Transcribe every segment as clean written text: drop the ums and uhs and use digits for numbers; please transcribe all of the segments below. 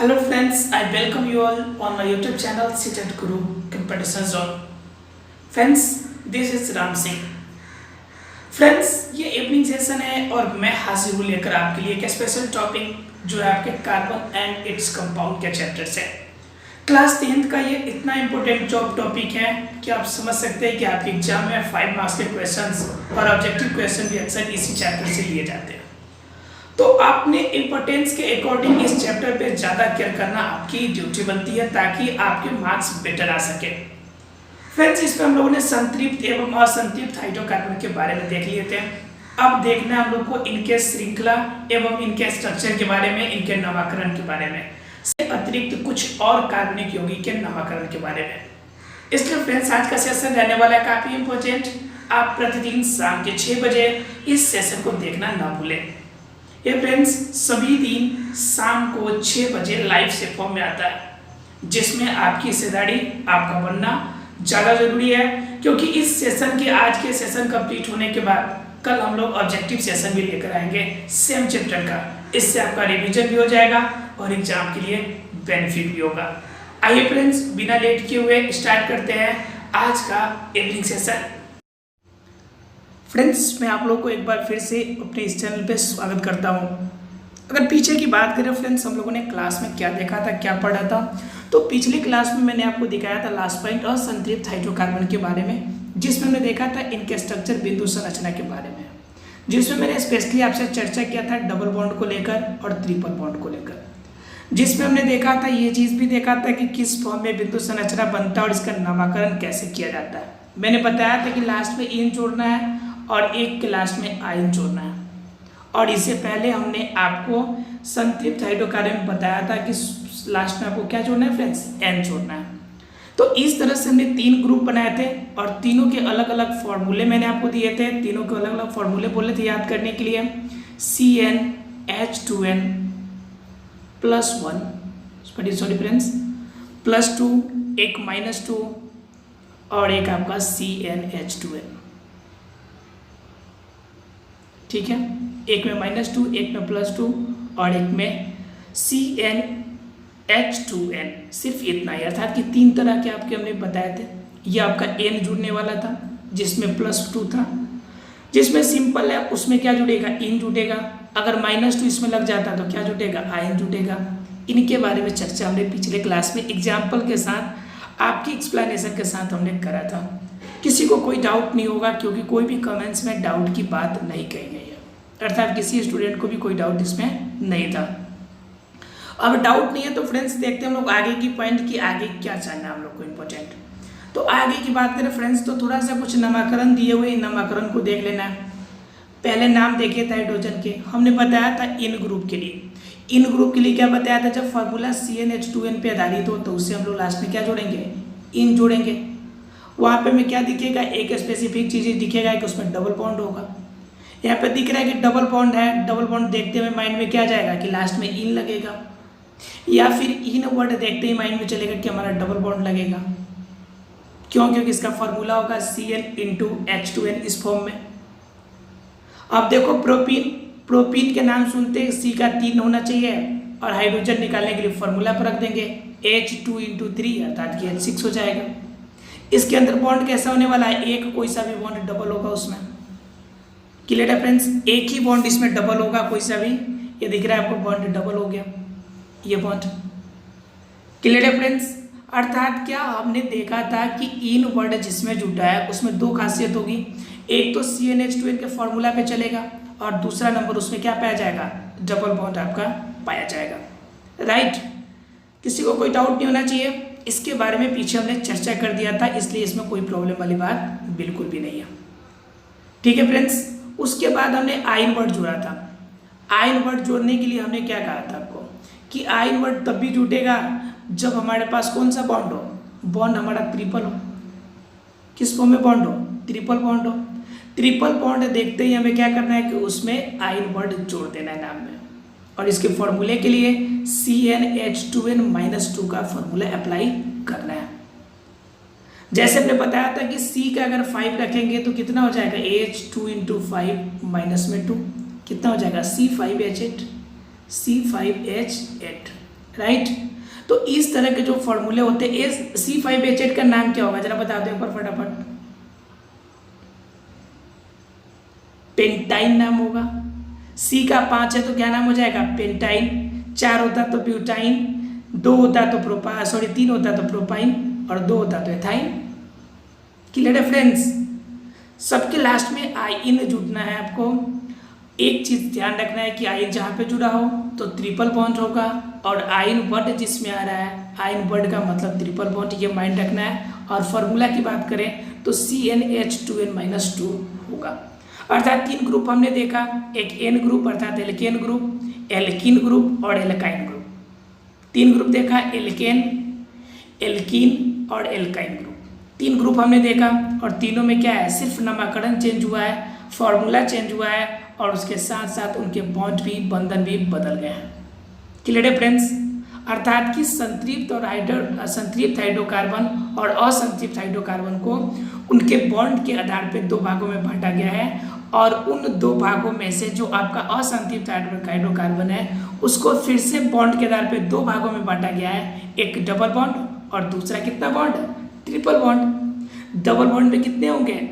Hello friends, I welcome you all on my YouTube channel Sit and Guru Competition Zone. Friends, this is Ram Singh. Friends, ये evening session है और मैं हाजिर हूँ लेकर आपके लिए एक स्पेशल टॉपिक जो है आपके कार्बन एंड इट्स कंपाउंड के चैप्टर से. क्लास 10th का ये इतना इम्पोर्टेंट जॉब टॉपिक है कि आप समझ सकते हैं कि आपके एग्जाम में 5 मार्क्स के क्वेश्चंस और ऑब्जेक्टिव क्वेश्चन भी अक्सर इसी चैप्टर से लिए जाते हैं. तो आपने इंपॉर्टेंस के अकॉर्डिंग इस चैप्टर पे ज़्यादा केयर करना आपकी ड्यूटी बनती है ताकि आपके मार्क्स बेटर आ सके. फ्रेंड्स, इसमें हम लोगों ने संतृप्त एवं असंतृप्त हाइड्रोकार्बन के बारे में देख लिए थे. अब देखना है हम लोग को इनके श्रृंखला एवं इनके स्ट्रक्चर के बारे में, इनके नामकरण के बारे में, से अतिरिक्त कुछ और कार्बनिक यौगिक के नामकरण के बारे में. इसलिए फ्रेंड्स, आज का सेशन रहने वाला है काफ़ी इंपॉर्टेंट. आप प्रतिदिन शाम के 6 बजे इस सेशन को देखना ना भूलें. ये फ्रेंड्स सभी दिन शाम को 6 बजे लाइव से फॉर्म में आता है, जिसमें आपकी हिस्सेदारी आपका बनना ज़्यादा ज़रूरी है, क्योंकि इस सेशन के आज के सेशन कंप्लीट होने के बाद कल हम लोग ऑब्जेक्टिव सेशन भी लेकर आएंगे सेम चैप्टर का. इससे आपका रिवीजन भी हो जाएगा और एग्जाम के लिए बेनिफिट भी होगा. आइए फ्रेंड्स, बिना लेट किए हुए स्टार्ट करते हैं आज का इवनिंग सेशन. फ्रेंड्स, मैं आप लोग को एक बार फिर से अपने इस चैनल पे स्वागत करता हूँ. अगर पीछे की बात करें फ्रेंड्स, हम लोगों ने क्लास में क्या देखा था, क्या पढ़ा था, तो पिछली क्लास में मैंने आपको दिखाया था लास्ट पॉइंट असंतृप्त हाइड्रोकार्बन के बारे में, जिसमें हमने देखा था इनके स्ट्रक्चर बिंदु संरचना के बारे में, जिसमें मैंने स्पेशली आपसे चर्चा किया था डबल बॉन्ड को लेकर और ट्रिपल बॉन्ड को लेकर, जिसमें हमने देखा था ये चीज़ भी देखा था कि किस फॉर्म में बिंदु संरचना बनता है और इसका नामकरण कैसे किया जाता है. मैंने बताया था कि लास्ट में इन जोड़ना है और एक के लास्ट में आयन जोड़ना है. और इससे पहले हमने आपको संतृप्त हाइड्रोकार्बन बताया था कि लास्ट में आपको क्या जोड़ना है फ्रेंड्स, एन जोड़ना है. तो इस तरह से हमने 3 ग्रुप बनाए थे और तीनों के अलग अलग फॉर्मूले मैंने आपको दिए थे. तीनों के अलग अलग फॉर्मूले बोले थे याद करने के लिए. CnH2n +1 सॉरी फ्रेंड्स +2, एक -2 और एक आपका CnH2n. ठीक है, एक में -2, एक में +2 और एक में CnH2n. सिर्फ इतना ही, अर्थात कि 3 तरह के आपके हमने बताए थे. ये आपका n जुड़ने वाला था जिसमें +2 था, जिसमें सिंपल है उसमें क्या जुड़ेगा, इन जुड़ेगा. अगर -2 इसमें लग जाता तो क्या जुड़ेगा, आयन जुड़ेगा. इनके बारे में चर्चा हमने पिछले क्लास में एग्जाम्पल के साथ आपकी एक्सप्लेनेशन के साथ हमने करा था. किसी को कोई डाउट नहीं होगा, क्योंकि कोई भी कमेंट्स में डाउट की बात नहीं कही गई है, अर्थात किसी स्टूडेंट को भी कोई डाउट इसमें नहीं था. अब डाउट नहीं है तो फ्रेंड्स देखते हैं हम लोग आगे की पॉइंट की, आगे क्या जानना है हम लोग को इम्पोर्टेंट. तो आगे की बात करें फ्रेंड्स, तो थोड़ा सा कुछ नामकरण दिए हुए नामकरण को देख लेना है. पहले नाम देखे थे हाइड्रोजन के, हमने बताया था इन ग्रुप के लिए. इन ग्रुप के लिए क्या बताया था, जब फॉर्मूला CnH2n पे आधारित हो तो उससे हम लोग लास्ट में क्या जोड़ेंगे, इन जोड़ेंगे. वहाँ पे में क्या दिखेगा, एक स्पेसिफिक चीज़ दिखेगा कि उसमें डबल बॉन्ड होगा. यहाँ पे दिख रहा है कि डबल बॉन्ड है. डबल बॉन्ड देखते हुए माइंड में क्या जाएगा कि लास्ट में इन लगेगा, या फिर इन वर्ड देखते ही माइंड में चलेगा कि हमारा डबल बॉन्ड लगेगा. क्यों, क्योंकि इसका फॉर्मूला होगा Cn×H2n इस फॉर्म में. अब देखो प्रोपीन के नाम सुनते C का 3 होना चाहिए और हाइड्रोजन निकालने के लिए फॉर्मूला पर रख देंगे H2×3 अर्थात कि H6 हो जाएगा. इसके अंदर बॉन्ड कैसा होने वाला है, एक कोई सा भी बॉन्ड डबल होगा उसमें. क्लियर है फ्रेंड्स, एक ही बॉन्ड इसमें डबल होगा कोई सा भी. ये दिख रहा है आपको बॉन्ड डबल हो गया, ये बॉन्ड. क्लियर है फ्रेंड्स, अर्थात क्या हमने देखा था कि इन वर्ड जिसमें जुटा है उसमें 2 खासियत होगी. एक तो CnH2n के फॉर्मूला पे चलेगा और दूसरा नंबर उसमें क्या पाया जाएगा, डबल बॉन्ड आपका पाया जाएगा. राइट, किसी को कोई डाउट नहीं होना चाहिए. इसके बारे में पीछे हमने चर्चा कर दिया था, इसलिए इसमें कोई प्रॉब्लम वाली बात बिल्कुल भी नहीं है. ठीक है फ्रेंड्स, उसके बाद हमने आयन वर्ड जोड़ा था. आयन वर्ड जोड़ने के लिए हमने क्या कहा था आपको कि आयन वर्ड तब भी जुटेगा जब हमारे पास कौन सा बॉन्ड हो, बॉन्ड हमारा ट्रिपल हो. किस फॉर्म में बॉन्ड हो, ट्रिपल बॉन्ड हो. ट्रिपल बॉन्ड देखते ही हमें क्या करना है कि उसमें आयन वर्ड जोड़ देना है नाम में. और इसके फॉर्मूले के लिए CnH2n -2 का फॉर्मूला अप्लाई करना है. जैसे हमने बताया था कि C का अगर 5 रखेंगे तो कितना हो जाएगा, H2×5 -2 कितना हो जाएगा, C5H8. राइट। तो इस तरह के जो फॉर्मूले होते हैं, C5H8 का नाम क्या होगा जरा बता दो एक बार फटाफट। पेंटाइन नाम होगा। C का 5 है तो क्या नाम हो जाएगा, पेंटाइन। 4 होता तो ब्यूटाइन, 2 होता तो 3 होता तो प्रोपाइन और 2 होता तो एथाइन। क्लियर है फ्रेंड्स। सबके लास्ट में आइन जुड़ना है आपको। एक चीज ध्यान रखना है कि आइन जहाँ पे जुड़ा हो तो ट्रिपल बॉन्ड होगा, और आइन वर्ड जिसमें आ रहा है, आइन वर्ड का मतलब ट्रिपल बॉन्ड, ये माइंड रखना है। और फॉर्मूला की बात करें तो CnH2n-2 होगा। अर्थात 3 ग्रुप हमने देखा, एक एन ग्रुप अर्थात एल्केन ग्रुप, एल्कीन ग्रुप और एल्काइन ग्रुप। 3 ग्रुप देखा, एल्केन, एल्कीन और एल्काइन ग्रुप। 3 ग्रुप हमने देखा और तीनों में क्या है, सिर्फ नामकरण चेंज हुआ है, फॉर्मूला चेंज हुआ है और उसके साथ साथ उनके बॉन्ड भी, बंधन भी बदल गए हैं। क्लियर है फ्रेंड्स। अर्थात कि संतृप्त हाइड्रोकार्बन और असंतृप्त हाइड्रोकार्बन को उनके बॉन्ड के आधार पर 2 भागों में बांटा गया है, और उन 2 भागों में से जो आपका असंतृप्त हाइड्रोकार्बन है उसको फिर से बॉन्ड के आधार पर 2 भागों में बांटा गया है, एक डबल बॉन्ड और दूसरा कितना bond, triple bond. Double bond में कितने होंगे,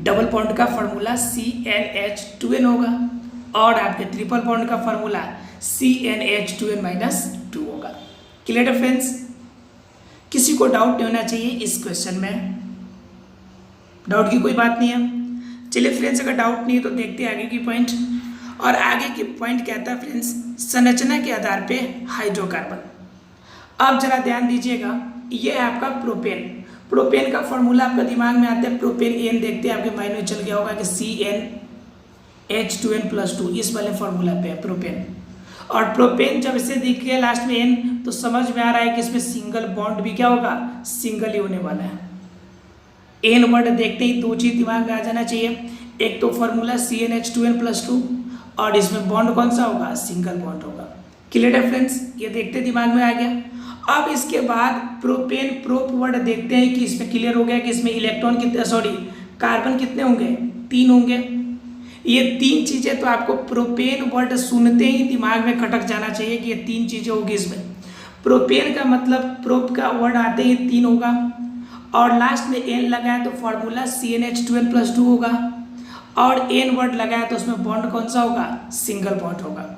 डबल बॉन्ड का फॉर्मूला CnH2n होगा और आपके ट्रिपल बॉन्ड का फॉर्मूला CnH2n-2 होगा। क्लियर है फ्रेंड्स। किसी को डाउट नहीं होना चाहिए इस क्वेश्चन में, डाउट की कोई बात नहीं है। चलिए फ्रेंड्स, अगर डाउट नहीं है तो देखते हैं आगे की पॉइंट। और आगे की पॉइंट कहता है फ्रेंड्स, संरचना के आधार पे हाइड्रोकार्बन। अब जरा ध्यान दीजिएगा, ये है आपका प्रोपेन। प्रोपेन का फॉर्मूला आपका दिमाग में आता है, प्रोपेन एन देखते हैं आपके माइंड में चल गया होगा कि CnH2n+2 इस वाले फॉर्मूला पे है प्रोपेन। और प्रोपेन जब इसे दिख गया लास्ट में एन तो समझ में आ रहा है कि इसमें सिंगल बॉन्ड भी क्या होगा, सिंगल ही होने वाला है। एन वर्ड देखते ही 2 चीज दिमाग में आ जाना चाहिए, एक तो फॉर्मूला CnH2n+2 और इसमें बॉन्ड कौन सा होगा, सिंगल बॉन्ड होगा। क्लियर है फ्रेंड्स, ये देखते दिमाग में आ गया। अब इसके बाद प्रोपेन प्रोप वर्ड देखते हैं कि इसमें क्लियर हो गया कि इसमें इलेक्ट्रॉन कितने, कार्बन कितने होंगे, 3 होंगे। ये 3 चीजें तो आपको प्रोपेन वर्ड सुनते ही दिमाग में खटक जाना चाहिए कि ये 3 चीजें होगी इसमें। प्रोपेन का मतलब प्रोप का वर्ड आते ही 3 होगा, और लास्ट में एन लगाया तो फॉर्मूला CnH2n+2 होगा, और एन वर्ड लगाया तो उसमें बॉन्ड कौन सा होगा, सिंगल बॉन्ड होगा।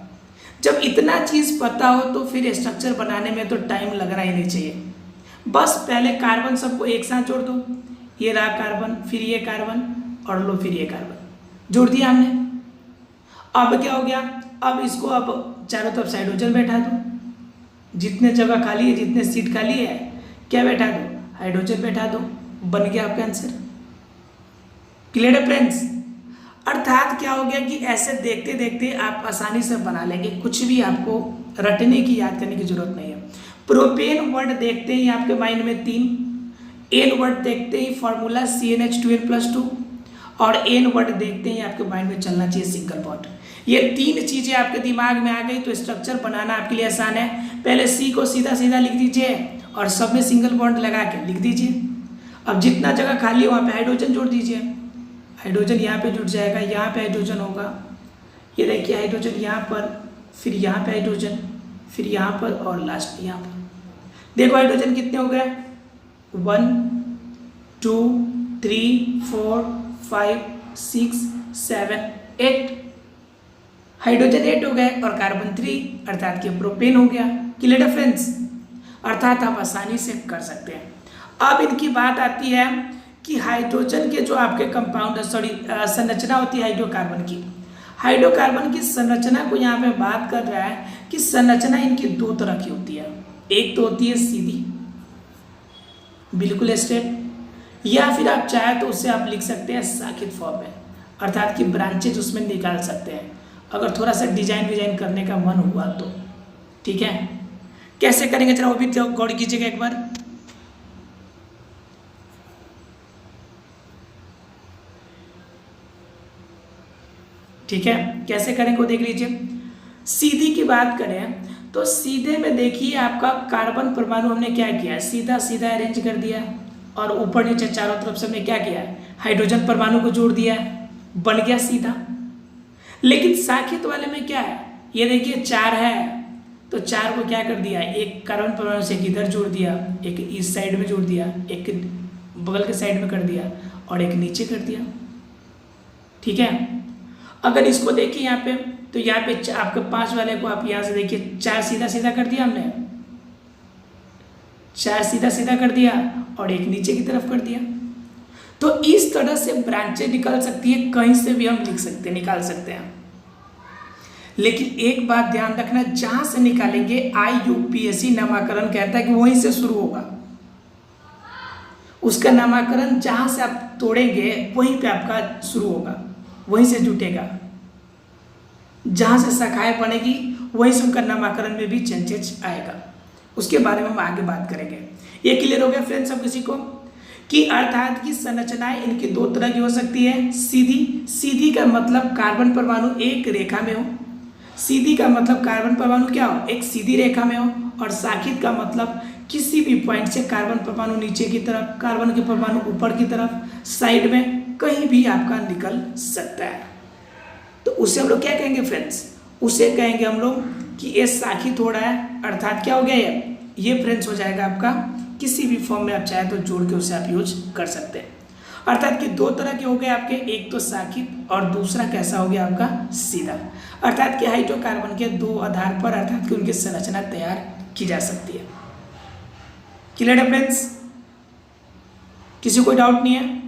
जब इतना चीज पता हो तो फिर स्ट्रक्चर बनाने में तो टाइम लगना ही नहीं चाहिए। बस पहले कार्बन सबको एक साथ जोड़ दो, ये रहा कार्बन, फिर ये कार्बन और लो फिर ये कार्बन, जोड़ दिया हमने। अब क्या हो गया, अब इसको अब चारों तरफ हाइड्रोजन बैठा दो, जितने जगह खाली है, जितने सीट खाली है क्या बैठा दो, हाइड्रोजन बैठा दो, बन गया आपका आंसर। क्लियर है फ्रेंड्स। अर्थात क्या हो गया कि ऐसे देखते देखते आप आसानी से बना लेंगे, कुछ भी आपको रटने की, याद करने की जरूरत नहीं है। प्रोपेन वर्ड देखते ही आपके माइंड में 3, एन वर्ड देखते ही फॉर्मूला CnH2n+2 और एन वर्ड देखते ही आपके माइंड में चलना चाहिए सिंगल बॉन्ड। ये 3 चीजें आपके दिमाग में आ गई तो स्ट्रक्चर बनाना आपके लिए आसान है। पहले C को सीधा सीधा लिख दीजिए और सब में सिंगल बॉन्ड लगा के लिख दीजिए। अब जितना जगह खाली है वहाँ पे हाइड्रोजन जोड़ दीजिए, हाइड्रोजन यहाँ पे जुड़ जाएगा, यहाँ पे हाइड्रोजन होगा, ये देखिए हाइड्रोजन यहाँ पर, फिर यहाँ पे हाइड्रोजन, फिर यहाँ पर और लास्ट में यहाँ पर। देखो हाइड्रोजन कितने हो गए, 1 2 3 4 5 6 7 8। हाइड्रोजन 8 हो गए और कार्बन 3, अर्थात कि प्रोपेन हो गया। क्लियर है फ्रेंड्स। अर्थात आप आसानी से कर सकते हैं। अब इनकी बात आती है कि हाइड्रोजन के जो आपके कंपाउंड संरचना होती है हाइड्रोकार्बन की, हाइड्रोकार्बन की संरचना को यहाँ पे बात कर रहा है कि संरचना इनकी 2 तरह की होती है। एक तो होती है सीधी, बिल्कुल स्ट्रेट, या फिर आप चाहे तो उससे आप लिख सकते हैं शाखित फॉर्म में, अर्थात कि ब्रांचेज उसमें निकाल सकते हैं अगर थोड़ा सा डिजाइन करने का मन हुआ तो। ठीक है, कैसे करेंगे जरा वो भी गौर कीजिएगा एक बार। ठीक है, कैसे करेंगे वो देख लीजिए। सीधी की बात करें तो सीधे में देखिए आपका कार्बन परमाणु हमने क्या किया है, सीधा सीधा अरेंज कर दिया और ऊपर नीचे चारों तरफ से हमने क्या किया है, हाइड्रोजन परमाणु को जोड़ दिया है, बन गया सीधा। लेकिन शाखित वाले में क्या है, ये देखिए 4 है तो 4 को क्या कर दिया, एक कार्बन परमाणु से एक इधर जोड़ दिया, एक इस साइड में जोड़ दिया, एक बगल के साइड में कर दिया और एक नीचे कर दिया। ठीक है, अगर इसको देखिए यहाँ पे, तो यहाँ पे आपके 5 वाले को आप यहाँ से देखिए 4 सीधा सीधा कर दिया हमने, 4 सीधा सीधा कर दिया और एक नीचे की तरफ कर दिया। तो इस तरह से ब्रांचें निकल सकती है, कहीं से भी हम लिख सकते हैं, निकाल सकते हैं। लेकिन एक बात ध्यान रखना, जहां से निकालेंगे IUPAC नामकरण कहता है कि वहीं से शुरू होगा, उसका नामकरण जहां से आप तोड़ेंगे वहीं पे आपका शुरू होगा, वहीं से जुटेगा। जहां से शाखाएं बनेगी वहीं से उनका नामकरण में भी चेंजेस आएगा। उसके बारे में हम आगे बात करेंगे। ये क्लियर हो गया फ्रेंड्स सब किसी को, कि अर्थात की संरचनाएं इनकी 2 तरह की हो सकती है। सीधी, सीधी का मतलब कार्बन परमाणु एक रेखा में हो, सीधी का मतलब कार्बन परमाणु क्या हो, एक सीधी रेखा में हो, और शाखित का मतलब किसी भी पॉइंट से कार्बन परमाणु नीचे की तरफ, कार्बन के परमाणु ऊपर की तरफ, साइड में कहीं भी आपका निकल सकता है। तो उसे हम लोग क्या कहेंगे फ्रेंड्स, उसे कहेंगे हम लोग कि ये शाखित हो रहा है, अर्थात क्या हो गया ये फ्रेंड्स हो जाएगा आपका, किसी भी फॉर्म में आप चाहे तो जोड़ के उसे आप यूज कर सकते हैं। अर्थात कि 2 तरह के हो गए आपके, एक तो शाखित और दूसरा कैसा हो गया आपका सीधा। अर्थात कि हाइड्रोकार्बन के 2 आधार पर अर्थात कि उनकी संरचना तैयार की जा सकती है। क्लियर है फ्रेंड्स, किसी कोई डाउट नहीं है?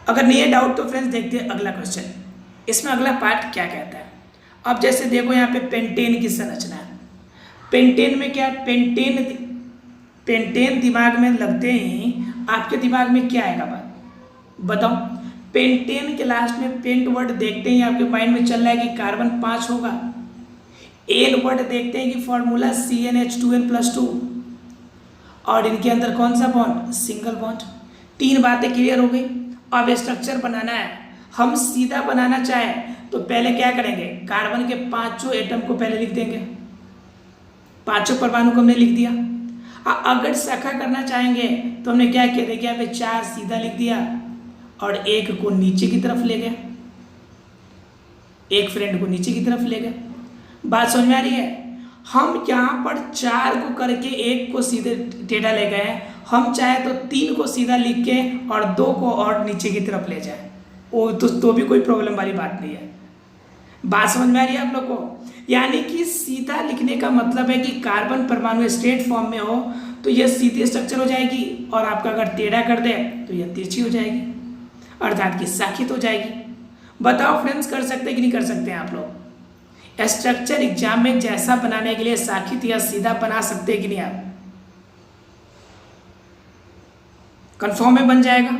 अगर नहीं है डाउट तो फ्रेंड्स देखते हैं अगला क्वेश्चन। इसमें अगला पार्ट क्या कहता है। अब जैसे देखो यहाँ पे पेंटेन की संरचना है। पेंटेन में क्या, पेंटेन दिमाग में लगते ही आपके दिमाग में क्या आएगा बात बताओ। पेंटेन के लास्ट में पेंट वर्ड देखते ही आपके माइंड में चल रहा है कि कार्बन 5 होगा। एल वर्ड देखते हैं कि फॉर्मूला CnH2n+2, और इनके अंदर कौन सा बॉन्ड, सिंगल बॉन्ड। 3 बातें क्लियर हो गई। अब स्ट्रक्चर बनाना है, हम सीधा बनाना चाहें तो पहले क्या करेंगे, कार्बन के 5 एटम को पहले लिख देंगे, 5 परमाणु को हमने लिख दिया। अगर शाखा करना चाहेंगे तो हमने क्या किया, देखिए यहाँ पे 4 सीधा लिख दिया और 1 को नीचे की तरफ ले गए, एक फ्रेंड को नीचे की तरफ ले गए। बात समझ में आ रही है? हम यहाँ पर 4 को करके 1 को सीधे टेढ़ा ले गए, हम चाहे तो 3 को सीधा लिख के और 2 को और नीचे की तरफ ले जाए, वो तो भी कोई प्रॉब्लम वाली बात नहीं है। बात समझ में आ रही है आप लोग को? यानी कि सीधा लिखने का मतलब है कि कार्बन परमाणु स्ट्रेट फॉर्म में हो तो यह सीधी स्ट्रक्चर हो जाएगी, और आपका अगर टेढ़ा कर दे तो यह तिरछी हो जाएगी, अर्थात कि शाखित हो जाएगी। बताओ फ्रेंड्स, कर सकते हैं कि नहीं कर सकते हैं आप लोग? स्ट्रक्चर एग्जाम में जैसा बनाने के लिए शाखित या सीधा बना सकते हैं कि नहीं आप? कंफर्म में बन जाएगा।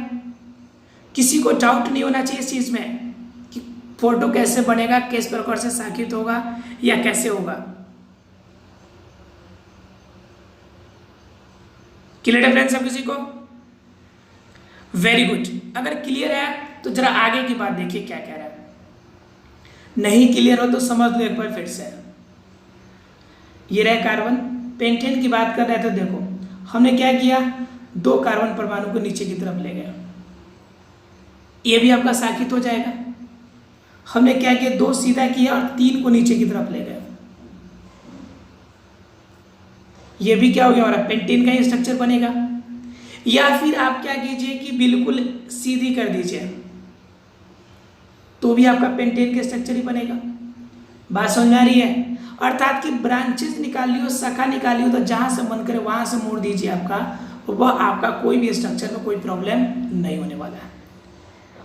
किसी को डाउट नहीं होना चाहिए इस चीज में कि फोटो कैसे बनेगा, किस प्रकार से शाखित होगा या कैसे होगा। क्लियर है फ्रेंड्स सब किसी को? Very good. अगर क्लियर है तो जरा आगे की बात देखिए क्या कह रहा है। नहीं क्लियर हो तो समझ लो एक बार फिर से। ये रहे कार्बन, पेंटेन की बात कर रहे थे। देखो हमने क्या किया, 2 कार्बन परमाणु को नीचे की तरफ ले गया, ये भी आपका शाखित हो जाएगा। हमने क्या किया, 2 सीधा किया और 3 को नीचे की तरफ ले गया, ये भी क्या हो गया हमारा, पेंटेन का ही स्ट्रक्चर बनेगा। या फिर आप क्या कीजिए कि बिल्कुल सीधी कर दीजिए तो भी आपका पेंटेन का स्ट्रक्चर ही बनेगा। बात समझ में आ रही है? अर्थात कि ब्रांचेस निकाली हो, शाखा निकाली हो, तो जहां से मन करे वहां से मोड़ दीजिए आपका, वह आपका कोई भी स्ट्रक्चर में कोई प्रॉब्लम नहीं होने वाला है।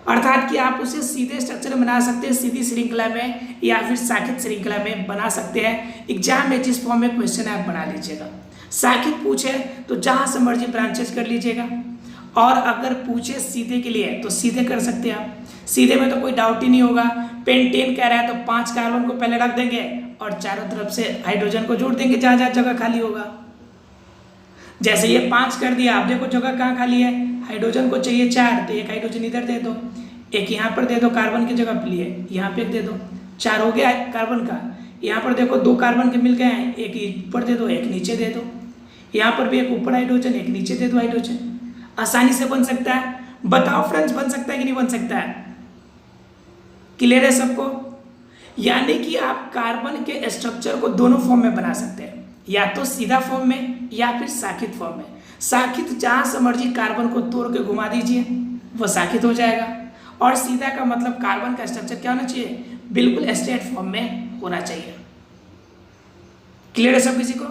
अर्थात कि आप उसे सीधे स्ट्रक्चर में बना सकते हैं, सीधी श्रृंखला में या फिर शाखित श्रृंखला में बना सकते हैं। एग्जाम में जिस फॉर्म में क्वेश्चन है आप बना लीजिएगा। शाखित पूछे तो जहां से मर्जी ब्रांचेस कर लीजिएगा, और अगर पूछे सीधे के लिए तो सीधे कर सकते हैं आप। सीधे में तो कोई डाउट ही नहीं होगा। पेंटेन कह रहा है तो 5 कार्बन को पहले रख देंगे और चारों तरफ से हाइड्रोजन को जोड़ देंगे जहां जहां जगह खाली होगा। जैसे ये 5 कर दिया, आप देखो जगह कहाँ खाली है, हाइड्रोजन को चाहिए 4 तो 1 हाइड्रोजन इधर दे दो, 1 यहाँ पर दे दो कार्बन की जगह पे लिए, यहाँ पे 1 दे दो, 4 हो गया कार्बन का। यहाँ पर देखो 2 कार्बन के मिल गए हैं, 1 ऊपर दे दो 1 नीचे दे दो, यहाँ पर भी 1 ऊपर हाइड्रोजन 1 नीचे दे दो हाइड्रोजन। आसानी से बन सकता है। बताओ फ्रेंड्स, बन सकता है कि नहीं बन सकता है? क्लियर है सबको? यानी कि आप कार्बन के स्ट्रक्चर को दोनों फॉर्म में बना सकते हैं, या तो सीधा फॉर्म में या फिर साखित फॉर्म में। साखित जहां से मर्जी कार्बन को तोड़ के घुमा दीजिए वो साखित हो जाएगा, और सीधा का मतलब कार्बन का स्ट्रक्चर क्या होना चाहिए, बिल्कुल स्ट्रेट फॉर्म में होना चाहिए। क्लियर है सब किसी को?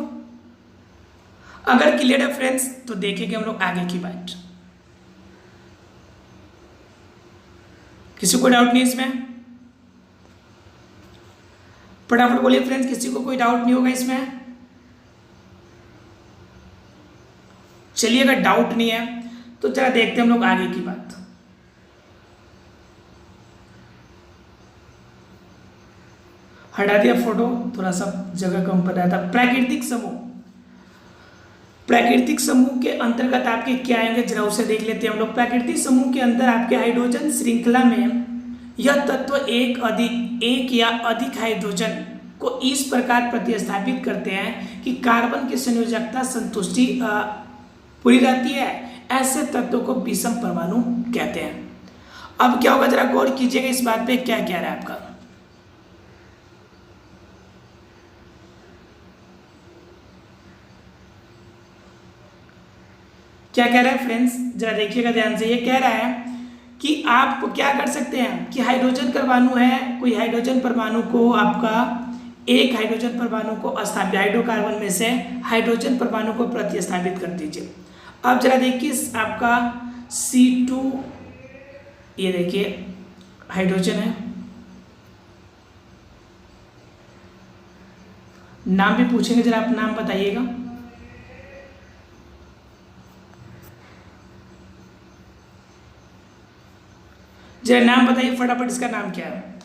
अगर क्लियर है फ्रेंड्स तो देखेंगे हम लोग आगे की बात। किसी को डाउट नहीं इसमें? फटाफट बोलिए फ्रेंड्स, किसी को कोई डाउट नहीं होगा इसमें? चलिए अगर डाउट नहीं है तो चला देखते हैं हम लोग आगे की बात। हटा दिया फोटो, थोड़ा सा जगह कम पड़ रहा था। प्राकृतिक समूह, प्राकृतिक समूह के अंतर्गत आपके क्या आएंगे जरा उसे देख लेते हैं हम लोग। प्राकृतिक समूह के अंदर आपके हाइड्रोजन श्रृंखला में यह तत्व एक या अधिक हाइड्रोजन को इस प्रकार प्रतिस्थापित करते हैं कि कार्बन की संयोजकता संतुष्टि पूरी रहती है। ऐसे तत्वों को विषम परमाणु कहते हैं। अब क्या होगा जरा गौर कीजिएगा इस बात पे, क्या कह रहा है आपका। क्या कह रहा है फ्रेंड्स, जरा देखिएगा ध्यान से। ये कह रहा है कि आप क्या कर सकते हैं कि हाइड्रोजन परमाणु है, कोई हाइड्रोजन परमाणु को आपका एक हाइड्रोजन परमाणु को स्थापित, हाइड्रोकार्बन में से हाइड्रोजन परमाणु को प्रतिस्थापित कर दीजिए। अब जरा देखिए आपका C2, ये देखिए हाइड्रोजन है, नाम भी पूछेंगे, जरा आप नाम बताइएगा। जरा नाम बताइए फटाफट, इसका नाम क्या है?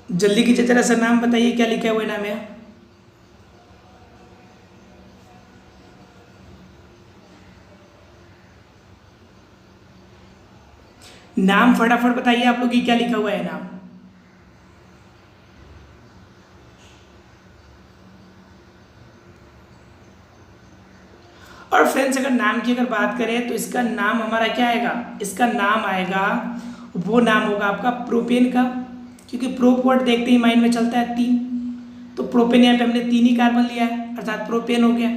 जल्दी कीजिए जरा सा, नाम बताइए क्या लिखा हुआ नाम है। नाम फटाफट बताइए आप लोग, क्या लिखा हुआ है नाम। और फ्रेंड्स अगर नाम की अगर बात करें तो इसका नाम हमारा क्या आएगा, इसका नाम आएगा, वो नाम होगा आपका प्रोपेन का, क्योंकि प्रोप वर्ड देखते ही माइंड में चलता है 3, तो प्रोपेन यहाँ पे हमने 3 ही कार्बन लिया है अर्थात प्रोपेन हो गया।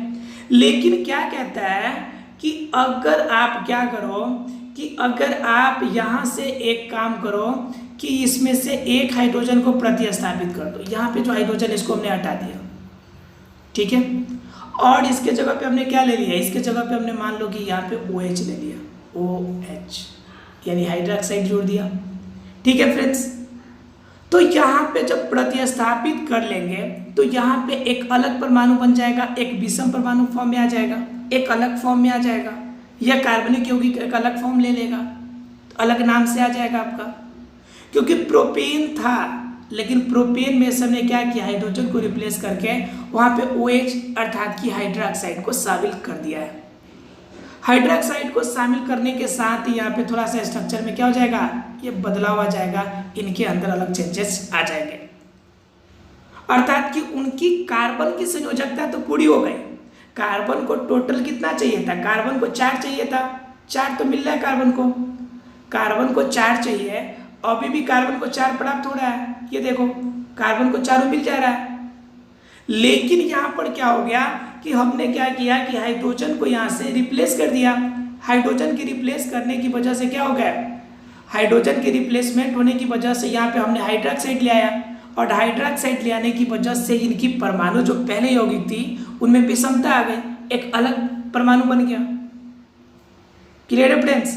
लेकिन क्या कहता है कि अगर आप क्या करो कि अगर आप यहाँ से एक काम करो कि इसमें से एक हाइड्रोजन को प्रतिस्थापित कर दो, यहाँ पे जो हाइड्रोजन इसको हमने हटा दिया, ठीक है, और इसके जगह पे हमने क्या ले लिया, इसके जगह पे हमने मान लो कि यहाँ पे OH ले लिया, OH यानी हाइड्रोक्साइड जोड़ दिया, ठीक है फ्रेंड्स। तो यहाँ पे जब प्रतिस्थापित कर लेंगे तो यहाँ पे एक अलग परमाणु बन जाएगा, एक विषम परमाणु फॉर्म में आ जाएगा, एक अलग फॉर्म में आ जाएगा, या कार्बनिक यौगिक एक अलग फॉर्म ले लेगा, तो अलग नाम से आ जाएगा आपका, क्योंकि प्रोपेन था लेकिन प्रोपेन में से हमने क्या किया, हाइड्रोजन को रिप्लेस करके वहाँ पे OH अर्थात कि हाइड्रोक्साइड को शामिल कर दिया है। हाइड्रोक्साइड को शामिल करने के साथ ही यहाँ पे थोड़ा सा स्ट्रक्चर में क्या हो जाएगा, ये बदलाव आ जाएगा, इनके अंदर अलग चेंजेस आ जाएंगे, अर्थात कि उनकी कार्बन की संयोजकता तो पूरी हो गई। कार्बन को टोटल कितना चाहिए था, कार्बन को 4 चाहिए था, 4 तो मिल रहा है कार्बन को 4 चाहिए, अभी भी कार्बन को 4 प्राप्त हो रहा है, ये देखो कार्बन को 4 मिल जा रहा है। लेकिन यहाँ पर क्या हो गया कि हमने क्या किया कि हाइड्रोजन को यहाँ से रिप्लेस कर दिया। हाइड्रोजन की रिप्लेस करने की वजह से क्या हो गया, हाइड्रोजन की रिप्लेसमेंट होने की वजह से यहाँ पे हमने हाइड्रोक्साइड ले आया, और हाइड्रोक्साइड ले आने की वजह से इनकी परमाणु जो पहले यौगिक थी उनमें विषमता आ गई, एक अलग परमाणु बन गया। क्लियर है फ्रेंड्स?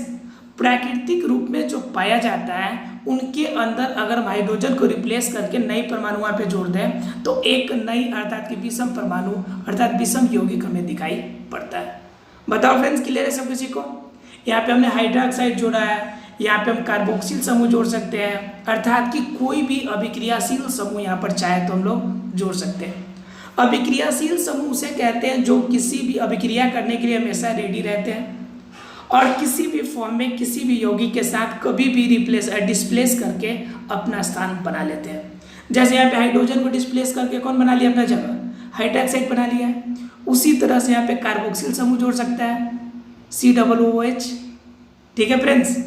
प्राकृतिक रूप में जो पाया जाता है उनके अंदर अगर हम हाइड्रोजन को रिप्लेस करके नई परमाणु वहाँ पे जोड़ दें तो एक नई अर्थात कि विषम परमाणु अर्थात विषम यौगिक हमें दिखाई पड़ता है। बताओ फ्रेंड्स, क्लियर है सब किसी को? यहाँ पे हमने हाइड्रोक्साइड जोड़ा है, यहाँ पे हम कार्बोक्सिल समूह जोड़ सकते हैं, अर्थात कि कोई भी अभिक्रियाशील समूह यहाँ पर चाहे तो हम लोग जोड़ सकते हैं। अभिक्रियाशील समूह उसे कहते हैं जो किसी भी अभिक्रिया करने के लिए हमेशा रेडी रहते हैं और किसी भी फॉर्म में किसी भी यौगिक के साथ कभी भी डिस्प्लेस करके अपना स्थान बना लेते हैं। जैसे यहाँ पे हाइड्रोजन को डिस्प्लेस करके कौन बना लिया अपना जगह, हाइड्रोक्साइड बना लिया है। उसी तरह से यहाँ पे कार्बोक्सिल समूह जोड़ सकता है, COOH, ठीक है फ्रेंड्स,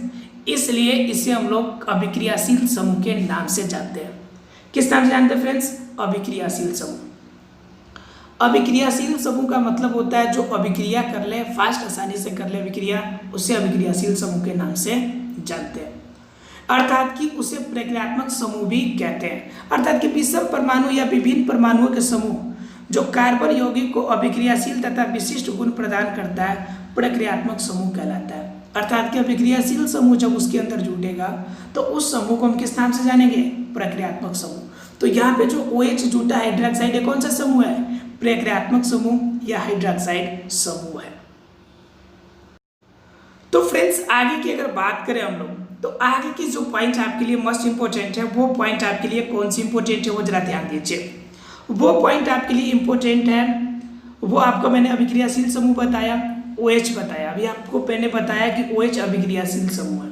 इसलिए इसे हम लोग अभिक्रियाशील समूह के नाम से जानते हैं। किस नाम से जानते हैं फ्रेंड्स? अभिक्रियाशील समूह। अभिक्रियाशील समूह का मतलब होता है जो अभिक्रिया कर ले, फास्ट आसानी से कर ले अभिक्रिया, उसे अभिक्रियाशील समूह के नाम से जानते हैं। अर्थात कि उसे प्रक्रियात्मक समूह भी कहते हैं। अर्थात कि विषम परमाणु या विभिन्न परमाणुओं के समूह जो कार्बन यौगिक को अभिक्रियाशील तथा विशिष्ट गुण प्रदान करता है, प्रक्रियात्मक समूह कहलाता है। अर्थात कि अभिक्रियाशील समूह जब उसके अंदर जुटेगा तो उस समूह को हम किस नाम से जानेंगे? प्रक्रियात्मक समूह। तो यहाँ पे जो OH जुटा हाइड्रोक्साइड है, कौन सा समूह है? प्रक्रियात्मक समूह या हाइड्रोक्साइड समूह है। तो फ्रेंड्स, आगे की अगर बात करें हम लोग, तो आगे की जो पॉइंट आपके लिए मोस्ट इंपोर्टेंट है, वो पॉइंट आपके लिए कौन सी इंपोर्टेंट है वो जरा ध्यान दीजिए। वो पॉइंट आपके लिए इंपोर्टेंट है, वो आपको मैंने अभिक्रियाशील समूह बताया, OH बताया। अभी आपको मैंने बताया कि OH अभिक्रियाशील समूह है,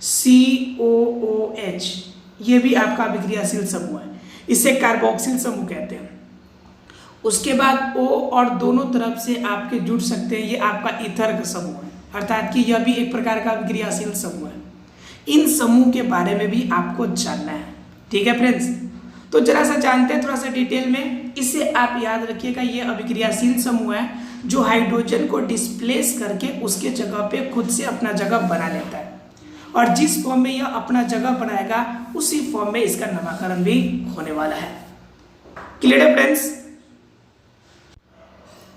COOH ये भी आपका अभिक्रियाशील समूह है, इसे कार्बोक्सिल समूह कहते हैं। उसके बाद O और दोनों तरफ से आपके जुड़ सकते हैं, ये आपका ईथर का समूह है। अर्थात कि यह भी एक प्रकार का अभिक्रियाशील समूह है। इन समूह के बारे में भी आपको जानना है, ठीक है फ्रेंड्स। तो जरा सा जानते हैं थोड़ा सा डिटेल में। इसे आप याद रखिएगा, ये अभिक्रियाशील समूह है जो हाइड्रोजन को डिस्प्लेस करके उसके जगह पे खुद से अपना जगह बना लेता है, और जिस फॉर्म में यह अपना जगह बनाएगा उसी फॉर्म में इसका नामकरण भी होने वाला है। क्लियर है फ्रेंड्स?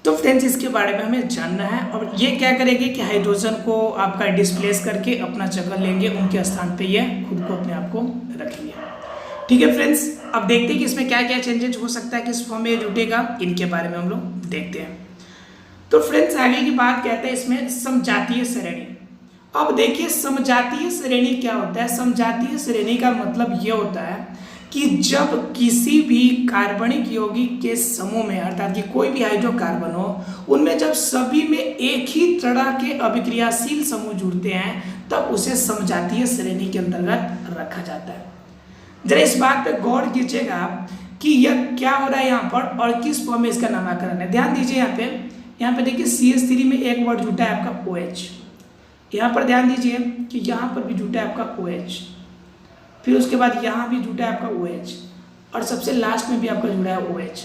तो फ्रेंड्स, इसके बारे में हमें जानना है। और ये क्या करेंगे कि हाइड्रोजन को आपका डिस्प्लेस करके अपना जगह लेंगे, उनके स्थान पे ये खुद को अपने आप को रखेंगे। ठीक है फ्रेंड्स, अब देखते हैं कि इसमें क्या क्या चेंजेस हो सकता है, किस फॉर्म में ये जुटेगा, इनके बारे में हम लोग देखते हैं। तो फ्रेंड्स, आगे की बात कहते हैं इसमें समजातीय श्रेणी। अब देखिए समजातीय श्रेणी क्या होता है। समजातीय श्रेणी का मतलब ये होता है कि जब किसी भी कार्बनिक यौगिक के समूह में, अर्थात कि कोई भी हाइड्रोकार्बन हो, उनमें जब सभी में एक ही तरह के अभिक्रियाशील समूह जुड़ते हैं तब उसे समजातीय श्रेणी के अंतर्गत रखा जाता है। जरा इस बात पे गौर कीजिएगा आप कि यह क्या हो रहा है यहाँ पर और किस फॉर्म में इसका नामकरण है। ध्यान दीजिए यहाँ पे देखिए CH3 में एक वर्ड जुटा है आपका OH। यहाँ पर ध्यान दीजिए कि यहाँ पर भी जुटा है आपका OH, फिर उसके बाद यहाँ भी जुटा है आपका OH, और सबसे लास्ट में भी आपका जुड़ा है OH।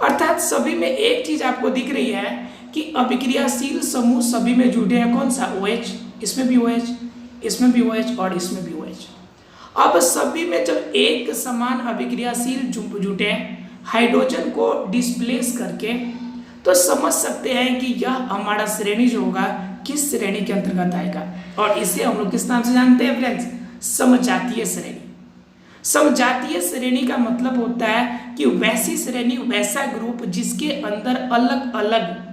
अर्थात सभी में एक चीज आपको दिख रही है कि अभिक्रियाशील समूह सभी में जुटे हैं। कौन सा? OH। इसमें भी OH, इसमें भी OH और इसमें भी OH। अब सभी में जब एक समान अभिक्रियाशील जुटे हाइड्रोजन को डिस्प्लेस करके, तो समझ सकते हैं कि यह हमारा श्रेणी जो होगा किस श्रेणी के अंतर्गत आएगा, और इसे हम लोग किस नाम से जानते हैं फ्रेंड्स? समजातीय श्रेणी। समजातीय श्रेणी का मतलब होता है कि वैसी श्रेणी, वैसा ग्रुप जिसके अंदर अलग अलग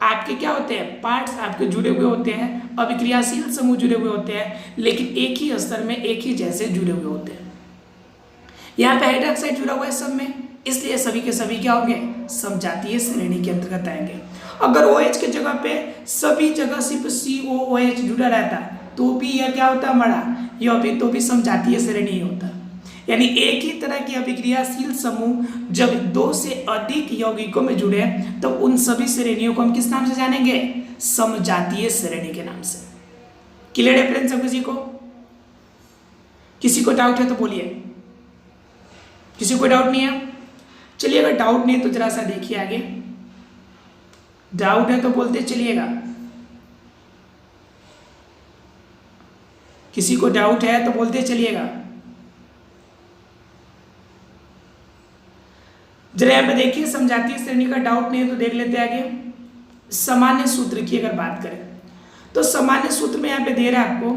आपके क्या होते हैं, पार्ट्स आपके जुड़े हुए होते हैं, अभिक्रियाशील समूह जुड़े हुए होते हैं, लेकिन एक ही स्तर में एक ही जैसे जुड़े हुए होते हैं। यहाँ पे हाइड्रोक्साइड जुड़ा हुआ है सब में, इसलिए सभी के सभी क्या होंगे? समजातीय श्रेणी के अंतर्गत आएंगे। अगर OH के जगह पे सभी जगह सिर्फ COOH जुड़ा रहता तो भी यह क्या होता हमारा? यह भी तो भी समजातीय श्रेणी होता। यानी एक ही तरह की अभिक्रियाशील समूह जब दो से अधिक यौगिकों में जुड़े तो उन सभी श्रेणियों को हम किस नाम से जानेंगे? समजातीय श्रेणी के नाम से। क्लियर है फ्रेंड्स? सब किसी को डाउट है तो बोलिए। किसी को डाउट नहीं है? चलिए, अगर डाउट नहीं है तो जरा सा देखिए आगे। डाउट है तो बोलते चलिएगा। किसी को डाउट है तो बोलते चलिएगा। जरा यहाँ पे देखिए, समजातीय श्रेणी का डाउट नहीं है तो देख लेते हैं आगे। सामान्य सूत्र की अगर बात करें तो सामान्य सूत्र में यहाँ पे दे रहा है आपको,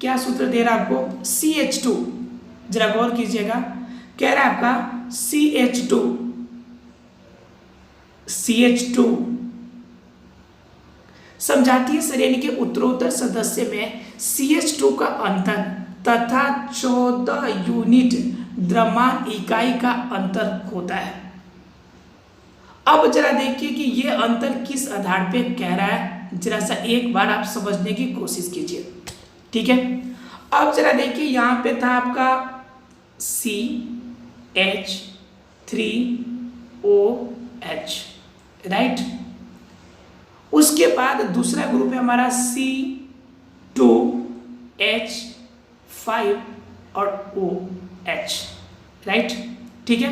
क्या सूत्र दे रहा है आपको? CH2। जरा गौर कीजिएगा, कह रहा है आपका CH2। समजातीय श्रेणी के उत्तरोत्तर सदस्य में CH2 का अंतर तथा 14 यूनिट द्रव्यमान इकाई का अंतर होता है। अब जरा देखिए कि यह अंतर किस आधार पे कह रहा है, जरा सा एक बार आप समझने की कोशिश कीजिए। ठीक है, अब जरा देखिए यहाँ पे था आपका CH3OH, राइट। उसके बाद दूसरा ग्रुप है हमारा C2 H5 और OH, राइट, ठीक है।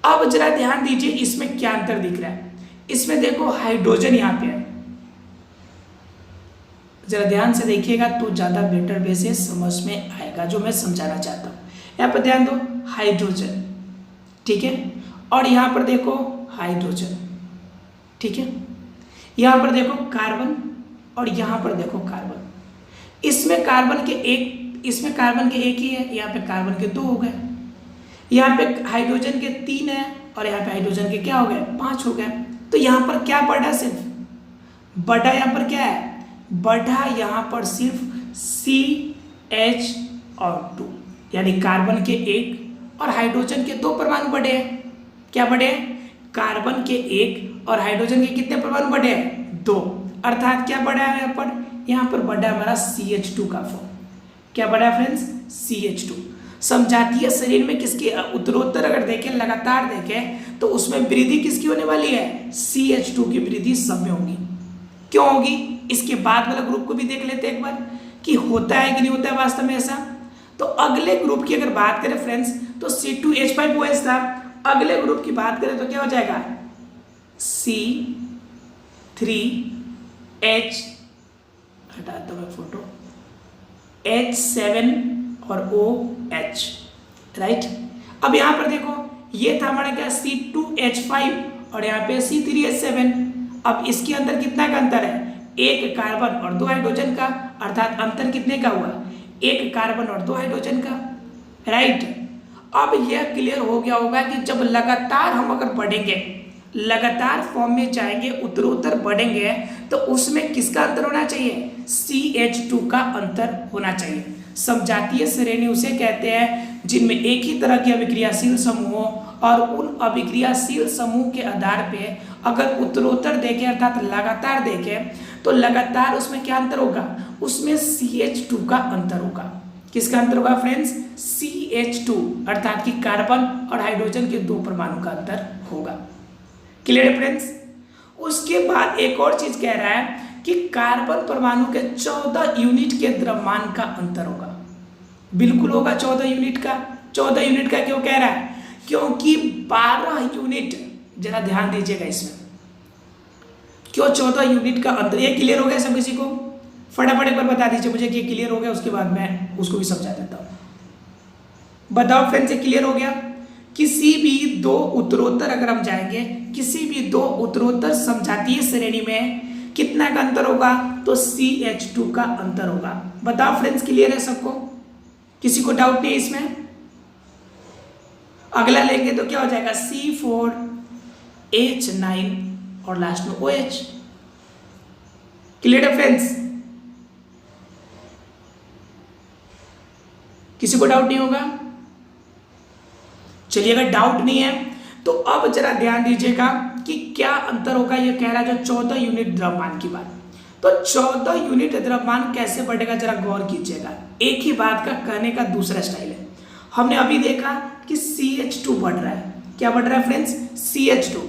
अब जरा ध्यान दीजिए इसमें क्या अंतर दिख रहा है। इसमें देखो हाइड्रोजन यहाँ पे है, जरा ध्यान से देखिएगा तो ज़्यादा बेटर वे से समझ में आएगा जो मैं समझाना चाहता हूँ। यहाँ पर ध्यान दो, हाइड्रोजन, ठीक है, और यहाँ पर देखो हाइड्रोजन, ठीक है, यहाँ पर देखो कार्बन और यहाँ पर देखो कार्बन। इसमें कार्बन के एक ही है, यहाँ पे कार्बन के 2 हो गए, यहाँ पे हाइड्रोजन के 3 है और यहाँ पे हाइड्रोजन के क्या हो गए, 5 हो गए। तो यहाँ पर क्या बढ़ा, सिर्फ बढ़ा, यहाँ पर क्या है, बढ़ा यहाँ पर सिर्फ CH और 2, यानी कार्बन के 1 और हाइड्रोजन के 2 परमाणु बढ़े हैं। क्या बढ़े, कार्बन के 1 और हाइड्रोजन के कितने परमाणु बढ़े हैं, 2, अर्थात क्या बढ़ा है यहाँ पर बढ़ा है हमारा CH2 का फॉर्म। क्या बढ़ा है फ्रेंड्स, CH2। समजातीय शरीर में किसकी उत्तरोत्तर अगर देखें, लगातार देखें तो उसमें वृद्धि किसकी होने वाली है, CH2 की वृद्धि सब में होगी। क्यों होगी, इसके बाद वाला ग्रुप को भी देख लेते हैं एक बार कि होता है कि नहीं होता है वास्तव में ऐसा। तो अगले ग्रुप की अगर बात करें फ्रेंड्स तो C2H5OH था, अगले ग्रुप की बात करें तो क्या हो जाएगा, C3H, हटाता हूँ मैं फोटो, H7 और OH, राइट। अब यहाँ पर देखो ये था हमारा क्या, C2H5 और यहाँ पे C3H7। अब इसके अंदर कितना का अंतर है, 1 कार्बन और 2 हाइड्रोजन का, अर्थात अंतर कितने का हुआ, 1 कार्बन और 2 हाइड्रोजन का, राइट। अब यह क्लियर हो गया होगा कि जब लगातार हम अगर बढ़ेंगे, लगातार फॉर्म में जाएंगे, उत्तरोत्तर बढ़ेंगे, तो उसमें किसका अंतर होना चाहिए, CH2 का अंतर होना चाहिए। समजातीय श्रेणी उसे कहते हैं जिनमें एक ही तरह के अभिक्रियाशील समूह हो और उन अभिक्रियाशील समूह के आधार पे अगर उत्तरोत्तर देखें अर्थात लगातार देखें तो लगातार उसमें क्या अंतर होगा, उसमें CH2 का अंतर होगा। किसका अंतर होगा फ्रेंड्स, CH2, अर्थात कि कार्बन और हाइड्रोजन के 2 परमाणु का अंतर होगा। क्लियर है फ्रेंड्स। उसके बाद एक और चीज कह रहा है कि कार्बन परमाणु के 14 यूनिट के द्रव्यमान का अंतर होगा। बिल्कुल होगा 14 यूनिट का। 14 यूनिट का क्यों कह रहा है, क्योंकि 12 यूनिट, जरा ध्यान दीजिएगा इसमें, क्यों 14 यूनिट का अंतर। ये क्लियर हो गया सब किसी को, फटाफट एक बार बता दीजिए मुझे कि ये क्लियर हो गया, उसके बाद मैं उसको भी समझा देता हूँ। बताओ फ्रेंड्स, ये क्लियर हो गया। किसी भी 2 उत्तरोत्तर अगर हम जाएंगे, किसी भी 2 उत्तरोत्तर समजातीय श्रेणी में कितना का अंतर होगा, तो CH2 का अंतर होगा। बताओ फ्रेंड्स, क्लियर है सबको, किसी को डाउट नहीं इसमें। अगला लेंगे तो क्या हो जाएगा, C4H9 और लास्ट में OH। क्लियर है फ्रेंड्स, किसी को डाउट नहीं होगा। चलिए अगर डाउट नहीं है तो अब जरा ध्यान दीजिएगा कि क्या अंतर होगा। ये कह रहा है जो 14 यूनिट द्रव्यमान की बात, तो 14 यूनिट द्रव्यमान कैसे बढ़ेगा, जरा गौर कीजिएगा। एक ही बात का कहने का दूसरा स्टाइल है। हमने अभी देखा कि CH2 बढ़ रहा है। क्या बढ़ रहा है फ्रेंड्स, CH2,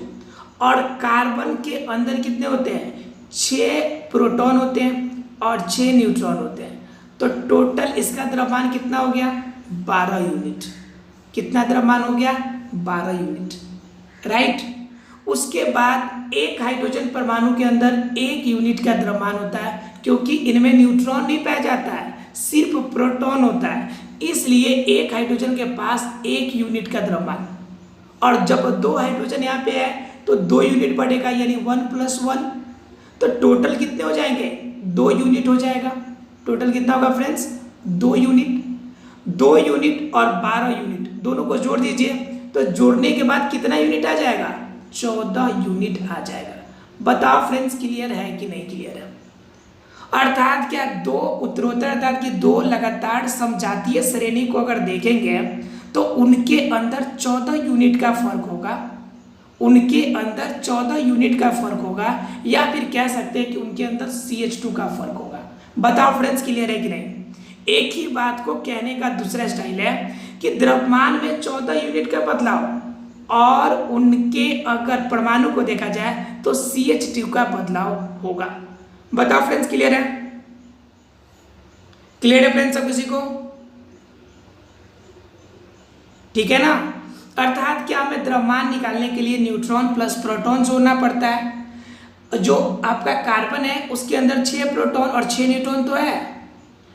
और कार्बन के अंदर कितने होते हैं, 6 प्रोटॉन होते हैं और 6 न्यूट्रॉन होते हैं। तो टोटल इसका द्रव्यमान कितना हो गया, 12 यूनिट। कितना द्रव्यमान हो गया, 12 यूनिट, राइट। उसके बाद एक हाइड्रोजन परमाणु के अंदर 1 यूनिट का द्रव्यमान होता है, क्योंकि इनमें न्यूट्रॉन नहीं पाया जाता है, सिर्फ प्रोटॉन होता है, इसलिए एक हाइड्रोजन के पास 1 यूनिट का द्रव्यमान। और जब 2 हाइड्रोजन यहाँ पे है तो 2 यूनिट बढ़ेगा, यानी 1 + 1, तो टोटल कितने हो जाएंगे, 2 यूनिट हो जाएगा। टोटल कितना होगा फ्रेंड्स, 2 यूनिट। 2 यूनिट और 12 यूनिट दोनों को जोड़ दीजिए, तो जोड़ने के बाद कितना यूनिट आ जाएगा, 14 यूनिट आ जाएगा। बताओ फ्रेंड्स, क्लियर है कि नहीं क्लियर है। अर्थात क्या, 2 उत्तरोत्तर अर्थात कि 2 लगातार समजातीय श्रेणी को अगर देखेंगे तो उनके अंदर 14 यूनिट का फर्क होगा, उनके अंदर 14 यूनिट का फर्क होगा, या फिर कह सकते हैं कि उनके अंदर CH2 का फर्क होगा। बताओ फ्रेंड्स, क्लियर है कि नहीं। एक ही बात को कहने का दूसरा स्टाइल है कि द्रव्यमान में 14 यूनिट का बदलाव और उनके अगर परमाणु को देखा जाए तो CH2 का बदलाव होगा। बताओ फ्रेंड्स, क्लियर है। क्लियर है फ्रेंड्स सब किसी को? ठीक है ना। अर्थात क्या हमें द्रव्यमान निकालने के लिए न्यूट्रॉन प्लस प्रोटॉन जोड़ना पड़ता है। जो आपका कार्बन है उसके अंदर 6 प्रोटॉन और 6 न्यूट्रॉन तो है,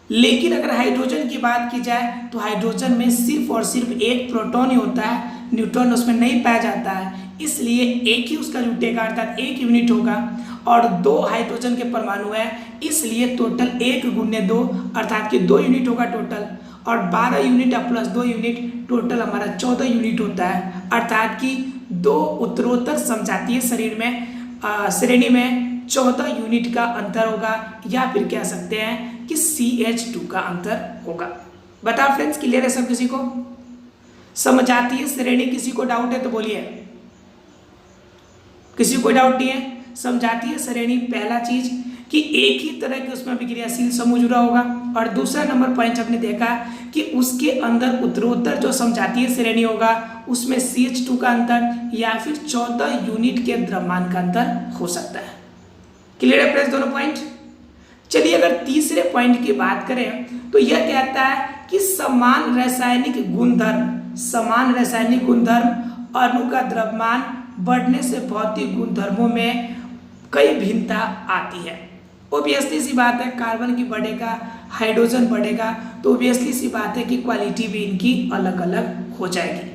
लेकिन अगर हाइड्रोजन की बात की जाए तो हाइड्रोजन में सिर्फ और सिर्फ 1 प्रोटॉन ही होता है, न्यूट्रॉन उसमें नहीं पाया जाता है। इसलिए एक ही उसका जुटेगा, अर्थात 1 यूनिट होगा, और 2 हाइड्रोजन के परमाणु है, इसलिए टोटल 1 गुणे 2 अर्थात कि 2 यूनिट होगा टोटल, और 12 यूनिट प्लस 2 यूनिट टोटल हमारा 14 यूनिट होता है। अर्थात कि 2 उत्तरोत्तर समजातीय श्रेणी में 14 यूनिट का अंतर होगा, या फिर कह सकते हैं कि CH2 का अंतर होगा। बताओ फ्रेंड्स, क्लियर है सब किसी को? समजातीय श्रेणी किसी को डाउट है तो बोलिए, किसी को डाउट नहीं है? समजातीय श्रेणी पहला चीज कि एक ही तरह के उसमें अभिक्रियाशील समूह जुड़ा होगा, और दूसरा नंबर पॉइंट हमने देखा कि उसके अंदर उत्तरोत्तर जो समजातीय श्रेणी होगा उसमें CH2 का अंतर या फिर 14 यूनिट के द्रव्यमान का अंतर हो सकता है। क्लियर है फ्रेंड्स दोनों पॉइंट? चलिए अगर तीसरे पॉइंट की बात करें तो यह कहता है कि समान रासायनिक गुणधर्म अणु का द्रव्यमान बढ़ने से भौतिक गुणधर्मों में कई भिन्नता आती है। ओबियसली सी बात है, कार्बन की बढ़ेगा, हाइड्रोजन बढ़ेगा, तो ओबियसली सी बात है कि क्वालिटी भी इनकी अलग अलग हो जाएगी।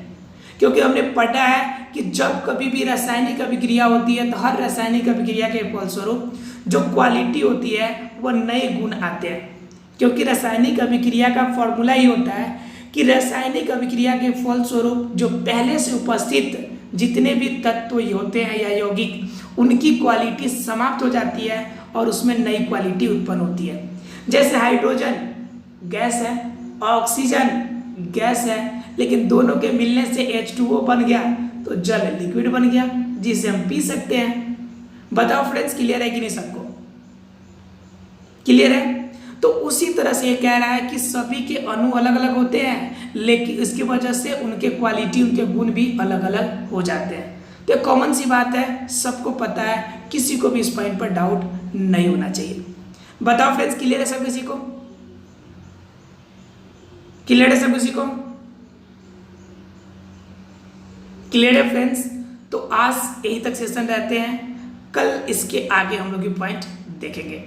क्योंकि हमने पढ़ा है कि जब कभी भी रासायनिक अभिक्रिया होती है तो हर रासायनिक अभिक्रिया के फलस्वरूप जो क्वालिटी होती है वो नए गुण आते हैं। क्योंकि रासायनिक अभिक्रिया का फॉर्मूला ही होता है कि रासायनिक अभिक्रिया के फलस्वरूप जो पहले से उपस्थित जितने भी तत्व होते हैं या यौगिक, उनकी क्वालिटी समाप्त हो जाती है और उसमें नई क्वालिटी उत्पन्न होती है। जैसे हाइड्रोजन गैस है, ऑक्सीजन गैस है, लेकिन दोनों के मिलने से H2O बन गया तो जल लिक्विड बन गया जिसे हम पी सकते हैं। बताओ फ्रेंड्स, क्लियर है कि नहीं सबको? क्लियर है? तो उसी तरह से ये कह रहा है कि सभी के अणु अलग अलग होते हैं, लेकिन इसकी वजह से उनके क्वालिटी, उनके गुण भी अलग अलग हो जाते हैं। तो कॉमन सी बात है, सबको पता है, किसी को भी इस पॉइंट पर डाउट नहीं होना चाहिए। बताओ फ्रेंड्स, क्लियर है सब किसी को? क्लियर है सब किसी को? क्लियर है फ्रेंड्स? तो आज यही तक सेशन रहते हैं, कल इसके आगे हम लोग ये पॉइंट देखेंगे।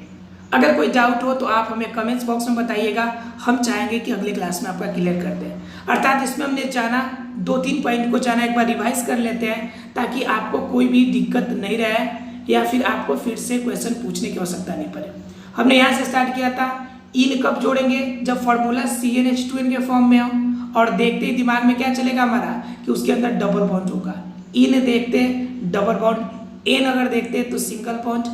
अगर कोई डाउट हो तो आप हमें कमेंट्स बॉक्स में बताइएगा, हम चाहेंगे कि अगले क्लास में आपका क्लियर कर दें। अर्थात इसमें हमने जाना 2-3 पॉइंट को जाना एक बार रिवाइज कर लेते हैं, ताकि आपको कोई भी दिक्कत नहीं रहे या फिर आपको फिर से क्वेश्चन पूछने की आवश्यकता नहीं पड़े। हमने यहाँ से स्टार्ट किया था, इन कब जोड़ेंगे? जब फॉर्मूला CnH2n के फॉर्म में हो, और देखते ही दिमाग में क्या चलेगा हमारा कि उसके अंदर डबल बॉन्ड होगा। इन देखते डबल बॉन्ड, एन अगर देखते तो सिंगल बॉन्ड,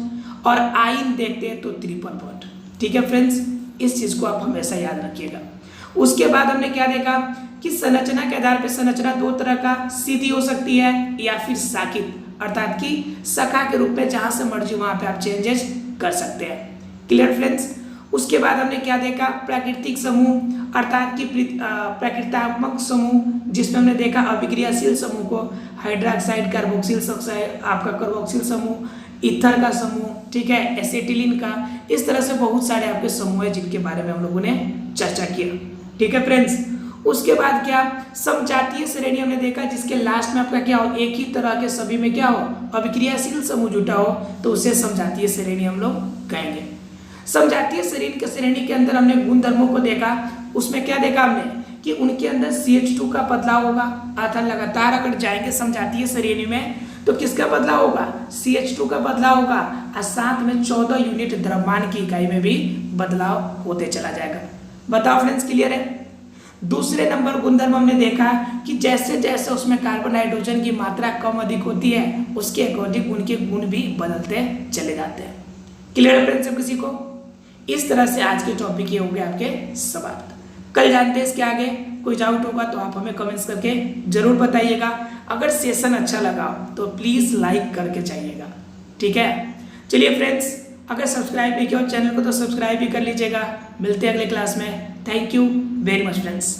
और आइन देखते हैं तो ट्रिपल बॉन्ड। ठीक है फ्रेंड्स, इस चीज को आप हमेशा याद रखिएगा। उसके बाद हमने क्या देखा कि संरचना के आधार पर संरचना 2 तरह का, सीधी हो सकती है या फिर साकित, अर्थात कि शाखा के रूप में जहां से मर्जी वहां पे आप चेंजेस कर सकते हैं। Clear friends? उसके बाद हमने क्या देखा? प्राकृतिक समूह, अर्थात कि प्राकृतात्मक समूह, जिसमें हमने देखा अभिक्रियाशील समूह को हाइड्रोक्साइड, कार्बोक्सिल आपका कार्बोक्सिल समूह, ईथर का समूह, ठीक है, एसिटिलीन का, इस तरह से बहुत सारे आपके समूह है जिनके बारे में हम लोगों ने चर्चा किया। ठीक है फ्रेंड्स? उसके बाद क्या? समजातीय श्रेणी हमने देखा, जिसके लास्ट में आपका क्या हो? एक ही तरह के सभी में क्या हो? अभिक्रियाशील समूह जुटा हो, तो उसे समजातीय श्रेणी हम लोग कहेंगे। समजातीय श्रेणी के अंदर हमने गुणधर्मों को देखा। उसमें क्या देखा हमने कि उनके अंदर CH2 का बदलाव होगा, अर्थात लगातार अगर जाएंगे समजातीय श्रेणी में तो किसका बदलाव होगा? CH2 का बदलाव होगा, और साथ में 14 यूनिट द्रव्यमान की इकाई में भी बदलाव होते चला जाएगा। बताओ फ्रेंड्स, क्लियर है? दूसरे नंबर गुणधर्म हमने देखा कि जैसे जैसे उसमें कार्बन हाइड्रोजन की मात्रा कम अधिक होती है, उसके अकॉर्डिंग उनके गुण भी बदलते चले जाते हैं। क्लियर है फ्रेंड्स किसी को? इस तरह से आज के टॉपिक ये हो गए आपके समाप्त। कल जानते हैं इसके आगे। कोई डाउट होगा तो आप हमें कमेंट्स करके जरूर बताइएगा। अगर सेशन अच्छा लगा तो प्लीज़ लाइक करके जाइएगा। ठीक है, चलिए फ्रेंड्स, अगर सब्सक्राइब नहीं किया चैनल को तो सब्सक्राइब भी कर लीजिएगा। मिलते हैं अगले क्लास में। Thank you very much friends.